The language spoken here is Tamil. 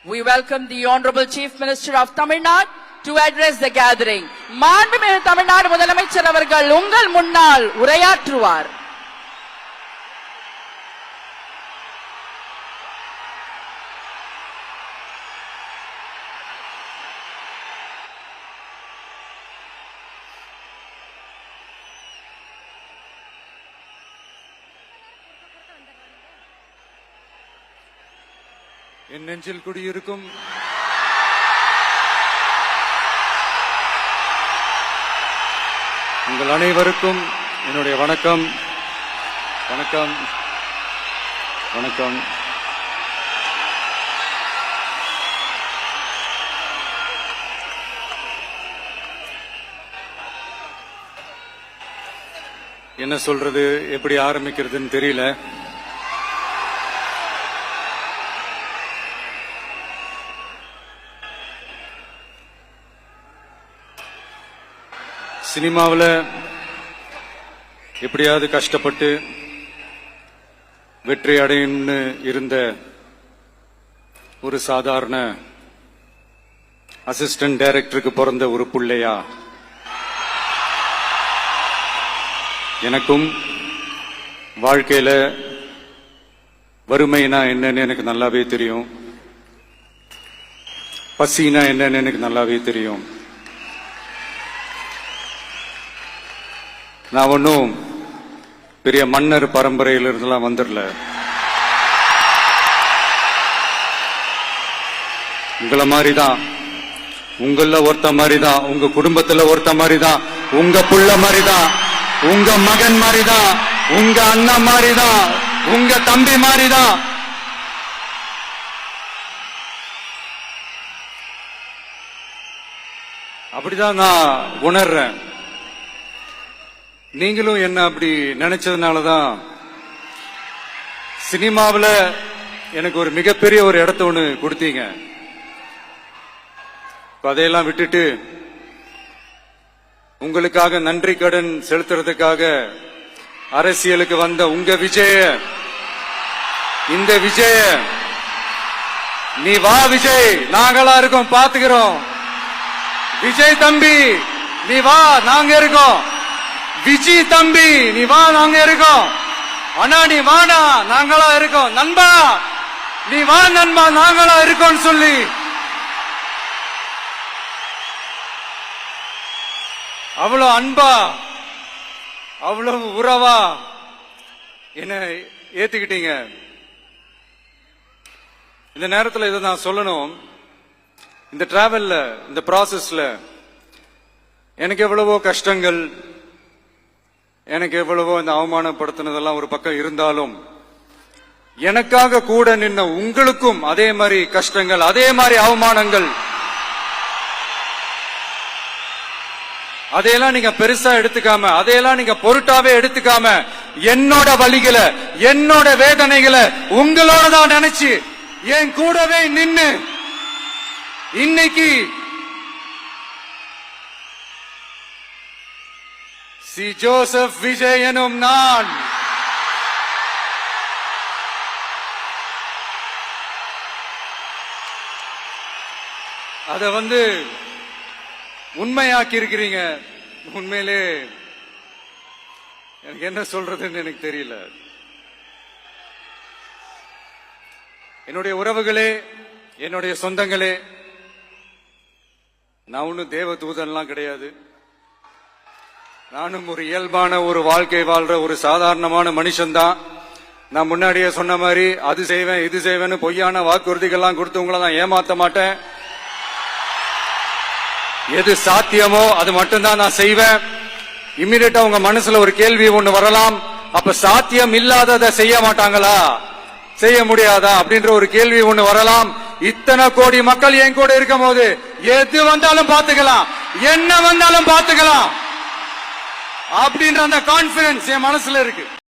We welcome the Honorable Chief Minister of Tamil Nadu to address the gathering. மாண்புமிகு தமிழ்நாடு முதலமைச்சர் அவர்கள் உங்கள் முன்னால் உரையாற்றுவார். என் நெஞ்சில் குடியிருக்கும் உங்கள் அனைவருக்கும் என்னுடைய வணக்கம். வணக்கம் வணக்கம். என்ன சொல்றது, எப்படி ஆரம்பிக்கிறதுன்னு தெரியல. சினிமாவில் எப்படியாவது கஷ்டப்பட்டு வெற்றி அடையணும்னு இருந்த ஒரு சாதாரண அசிஸ்டன்ட் டைரக்டருக்கு பிறந்த ஒரு புள்ளையா எனக்கும் வாழ்க்கையில வறுமைனா என்னன்னு எனக்கு நல்லாவே தெரியும். பசினா என்னன்னு எனக்கு நல்லாவே தெரியும். நான் ஒன்னும் பெரிய மன்னர் பரம்பரையிலிருந்துலாம் வந்துடல. உங்களை மாதிரிதான், உங்கள ஒருத்த மாதிரிதான், உங்க குடும்பத்துல ஒருத்த மாதிரிதான், உங்க புள்ள மாதிரிதான், உங்க மகன் மாதிரிதான், உங்க அண்ணன் மாதிரிதான், உங்க தம்பி மாதிரிதான். அப்படிதான் நான் உணர்றேன். நீங்களும் என்ன அப்படி நினைச்சதுனாலதான் சினிமாவில் எனக்கு ஒரு மிகப்பெரிய ஒரு இடத்த ஒண்ணு கொடுத்தீங்க. அதையெல்லாம் விட்டுட்டு உங்களுக்காக நன்றி கடன் செலுத்துறதுக்காக அரசியலுக்கு வந்த உங்க விஜய, இந்த விஜய, நீ வா விஜய், நாங்களா இருக்கோம், பாத்துக்கிறோம். விஜய் தம்பி நீ வா, நாங்க இருக்கோம். விஜி தம்பி நீ வா, நாங்க இருக்கோம். அண்ணா நீ வாடா, நாங்களா இருக்கோம். நண்பா நீ வா நண்பா, நாங்களா இருக்கோம் சொல்லி அவ்வளவு அன்பா, அவ்வளவு உறவா என்ன ஏத்துக்கிட்டீங்க. இந்த நேரத்தில் இதை நான் சொல்லணும். இந்த டிராவல்ல, இந்த ப்ராசஸ்ல எனக்கு எவ்வளவோ கஷ்டங்கள், எனக்கு எவ்வளவோ இந்த அவமானப்படுத்தினதெல்லாம் ஒரு பக்கம் இருந்தாலும், எனக்காக கூட நின்ன உங்களுக்கும் அதே மாதிரி கஷ்டங்கள், அதே மாதிரி அவமானங்கள், அதையெல்லாம் நீங்க பெருசா எடுத்துக்காம, அதையெல்லாம் நீங்க பொருட்டாவே எடுத்துக்காம, என்னோட வலிகளை, என்னோட வேதனைகளை உங்களோட தான் நினைச்சு என் கூடவே நின்னு இன்னைக்கு சி ஜோசப் விஜய் எனும் நான் அத உண்மையாக்கி இருக்கிறீங்க. உண்மையிலே எனக்கு என்ன சொல்றதுன்னு எனக்கு தெரியல. என்னுடைய உறவுகளே, என்னுடைய சொந்தங்களே, நான் ஒன்னும் தேவ தூதன்லாம் கிடையாது. நானும் ஒரு இயல்பான ஒரு வாழ்க்கை வாழ்ற ஒரு சாதாரணமான மனுஷன்தான். நான் முன்னாடியே சொன்ன மாதிரி அது செய்வேன் இது செய்வேன்னு பொய்யான வாக்குறுதிகள்லாம் கொடுத்து உங்களை நான் ஏமாத்த மாட்டேன். எது சாத்தியமோ அது மட்டும்தான் நான் செய்வேன். இம்மிடியட்டா உங்க மனசுல ஒரு கேள்வி ஒண்ணு வரலாம், அப்ப சாத்தியம் இல்லாததை செய்ய மாட்டாங்களா, செய்ய முடியாதா அப்படின்ற ஒரு கேள்வி ஒண்ணு வரலாம். இத்தனை கோடி மக்கள் என் கூட இருக்கும் போது எது வந்தாலும் பாத்துக்கலாம், என்ன வந்தாலும் பாத்துக்கலாம் அப்படின்ற அந்த கான்பிடன்ஸ் என் மனசுல இருக்கு.